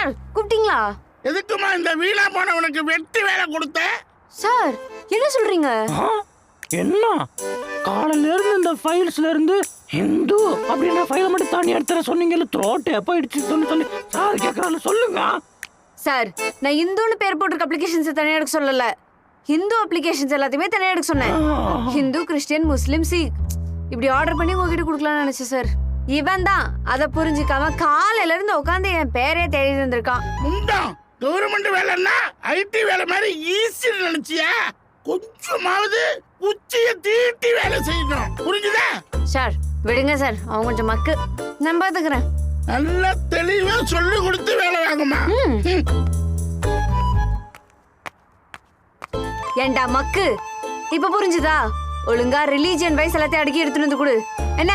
Sir கூப்பிட்டீங்களா? எதுக்குமா இந்த வீணா போனவனுக்கு வெட்டி வேலை கொடுத்த? சார் என்ன சொல்றீங்க? என்ன காலையில இருந்து இந்த ஃபைல்ஸ்ல இருந்து ஹிந்து அப்படின்ற ஃபைலை மட்டும் தனி எடுத்துற சொன்னீங்கல்ல, த்ரோட் எப்போ இடிச்சு சொல்லி சார் கேட்கறான்னு சொல்லுங்க. சார் நான் இந்துன்னு பேர் போட்டிருக்க அப்ளிகேஷன்ஸ் தனியாக எடுக்க சொல்லல, ஹிந்து அப்ளிகேஷன்ஸ் எல்லாத்தையுமே தனியாக எடுக்க சொன்னேன். ஹிந்து, கிறிஸ்டியன், முஸ்லிம், சீக் இப்படி ஆர்டர் பண்ணி உங்ககிட்ட கொடுக்கலாம்னு நினைச்சேன் சார். இவன் தான் அதை புரிஞ்சுக்காம காலையில இருந்து உட்காந்து என் பேரே தேடி இருந்திருக்கான். கவர்மெண்ட் வேலைன்னா ஐடி வேலை மாதிரி ஈஸி நினைச்சியா? கொஞ்சமாவது உச்சிய தீட்டி வேலை செய்யணும், புரிஞ்சுதா? சார் விடுங்க சார், அவன் கொஞ்சம் மக்கு, நான் பாத்துக்கிறேன். நல்லா தெளிவா சொல்லி கொடுத்து வேலை வாங்குமா. ஏண்டா மக்கு, இப்ப புரிஞ்சுதா? ஒழுங்கா ரிலீஜியன் வைஸ் எல்லாத்தையும் அடுக்கி எடுத்துட்டு வந்து கொடு என்ன.